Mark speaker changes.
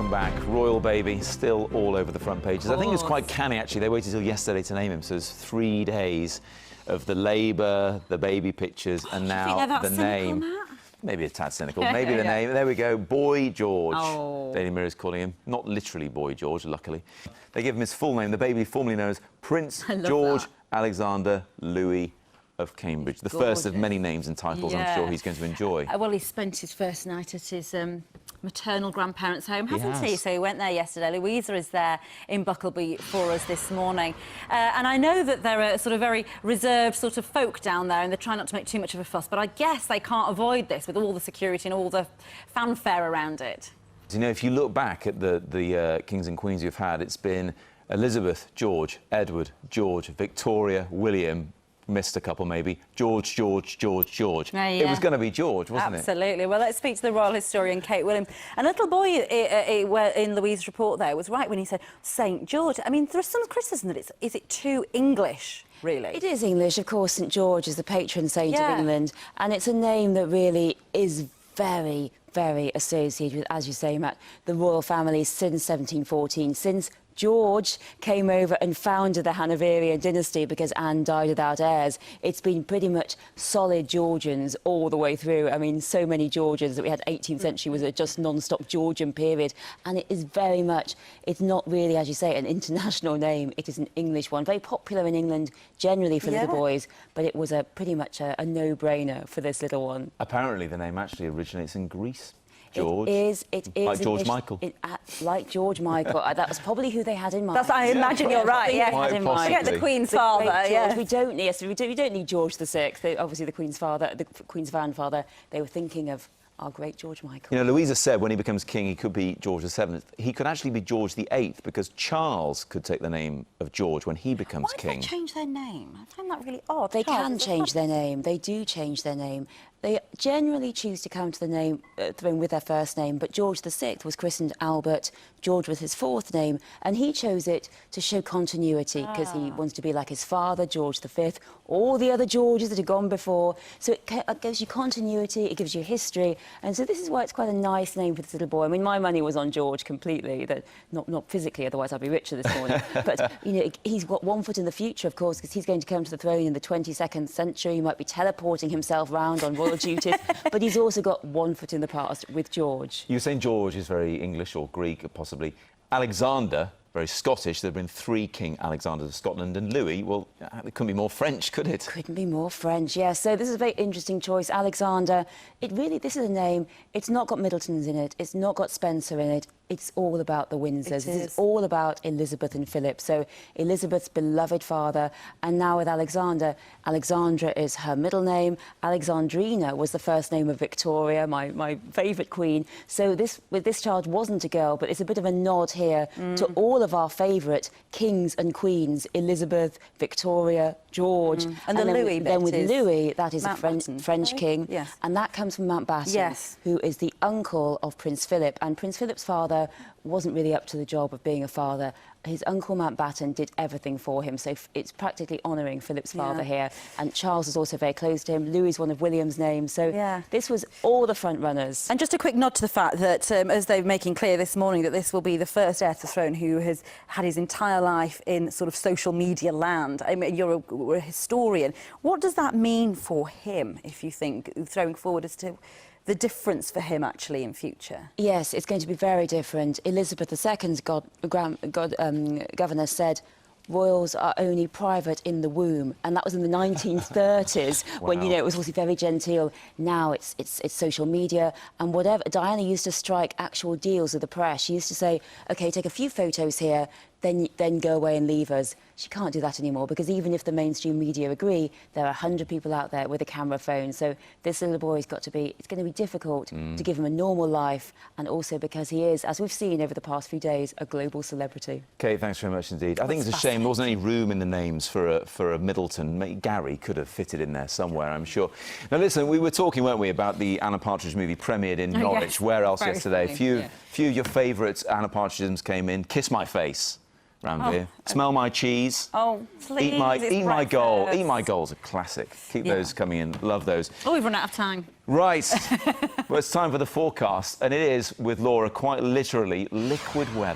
Speaker 1: welcome back. Royal baby, still all over the front pages. I think it was quite canny, actually. They waited till yesterday to name him, so it's 3 days of the labour, the baby pictures, and now the name. Maybe a tad cynical. Maybe the name. There we go. Boy George. Oh. Daily Mirror's calling him. Not literally Boy George, luckily. They give him his full name. The baby formerly known as Prince George Alexander Louis of Cambridge. The first of many names and titles I'm sure he's going to enjoy.
Speaker 2: Well, he spent his first night at his maternal grandparents' home, hasn't he? So he went there yesterday. Louisa is there in Buckleby for us this morning. And I know that there are sort of very reserved sort of folk down there and they try not to make too much of a fuss, but I guess they can't avoid this with all the security and all the fanfare around it.
Speaker 1: You know, if you look back at the kings and queens you've had, it's been Elizabeth, George, Edward, George, Victoria, William, missed a couple maybe, George. It was going to be George, wasn't it?
Speaker 2: Absolutely. Well, let's speak to the royal historian, Kate William. A little boy in Louise's report there was right when he said St George. I mean, there's some criticism that is it too English, really?
Speaker 3: It is English. Of course, St George is the patron saint of England, and it's a name that really is very, very associated with, as you say, Matt, the royal family since 1714, since George came over and founded the Hanoverian dynasty because Anne died without heirs. It's been pretty much solid Georgians all the way through. I mean, so many Georgians that we had 18th century was a just non-stop Georgian period. And it is very much, it's not really, as you say, an international name. It is an English one. Very popular in England generally for little boys, but it was pretty much a no-brainer for this little one.
Speaker 1: Apparently the name actually originates in Greece. George.
Speaker 3: It is.
Speaker 1: Like George Michael.
Speaker 3: Like George Michael. That was probably who they had in mind.
Speaker 2: I imagine you're right, yeah.
Speaker 1: Forget
Speaker 2: the Queen's father, yeah.
Speaker 3: We don't need George VI. Obviously, the Queen's father, the Queen's grandfather, they were thinking of our great George Michael.
Speaker 1: You know, Louisa said when he becomes king, he could be George VII. He could actually be George VIII because Charles could take the name of George when he becomes king.
Speaker 2: Why do they change their name? I find that really odd.
Speaker 3: They can change their name. They do change their name. They generally choose to come to the throne with their first name, but George VI was christened Albert. George was his fourth name, and he chose it to show continuity because he wants to be like his father, George V, all the other Georges that had gone before. So it gives you continuity, it gives you history, and so this is why it's quite a nice name for this little boy. I mean, my money was on George completely, not physically, otherwise I'd be richer this morning. But, you know, he's got one foot in the future, of course, because he's going to come to the throne in the 22nd century. He might be teleporting himself round on royal duties, but he's also got one foot in the past with George.
Speaker 1: You were saying George is very English or Greek, possibly. Alexander, very Scottish. There have been 3 King Alexanders of Scotland, and Louis, well, it couldn't be more French, could it?
Speaker 3: Couldn't be more French, yes. So this is a very interesting choice. Alexander, this is a name, it's not got Middletons in it, it's not got Spencer in it. It's all about the Windsors. This is all about Elizabeth and Philip. So Elizabeth's beloved father, and now with Alexander, Alexandra is her middle name. Alexandrina was the first name of Victoria, my favourite queen. So this child wasn't a girl, but it's a bit of a nod here to all of our favourite kings and queens: Elizabeth, Victoria, George,
Speaker 2: and then Louis.
Speaker 3: Then with Louis, that is a French king,
Speaker 2: yes.
Speaker 3: And that comes from Mountbatten, who is the uncle of Prince Philip, and Prince Philip's father wasn't really up to the job of being a father. His uncle Mountbatten did everything for him, so it's practically honouring Philip's father here. And Charles is also very close to him. Louis is one of William's names, so this was all the front runners.
Speaker 2: And just a quick nod to the fact that, as they're making clear this morning, that this will be the first heir to the throne who has had his entire life in sort of social media land. I mean, you're a historian. What does that mean for him, if you think, throwing forward as to the difference for him actually in future?
Speaker 3: Yes, it's going to be very different. Elizabeth II's governor said royals are only private in the womb, and that was in the 1930s when, you know, it was also very genteel. Now it's social media and whatever. Diana used to strike actual deals with the press. She used to say, OK, take a few photos here, then go away and leave us. She can't do that anymore because even if the mainstream media agree, there are 100 people out there with a camera phone. So this little boy's got to be, it's going to be difficult to give him a normal life, and also because he is, as we've seen over the past few days, a global celebrity.
Speaker 1: Kate, thanks very much indeed. I think it's a shame there wasn't any room in the names for a Middleton. Gary could have fitted in there somewhere, I'm sure. Now listen, we were talking, weren't we, about the Anna Partridge movie premiered in Norwich. Yes. Where else yesterday? Few of your favourite Anna Partridgeisms came in. Kiss My Face Ranvir. Smell my cheese.
Speaker 2: Oh, please.
Speaker 1: Eat my goal. Eat my goal's a classic. Keep those coming in. Love those.
Speaker 2: Oh, we've run out of time.
Speaker 1: Right. Well, it's time for the forecast, and it is, with Laura, quite literally liquid weather.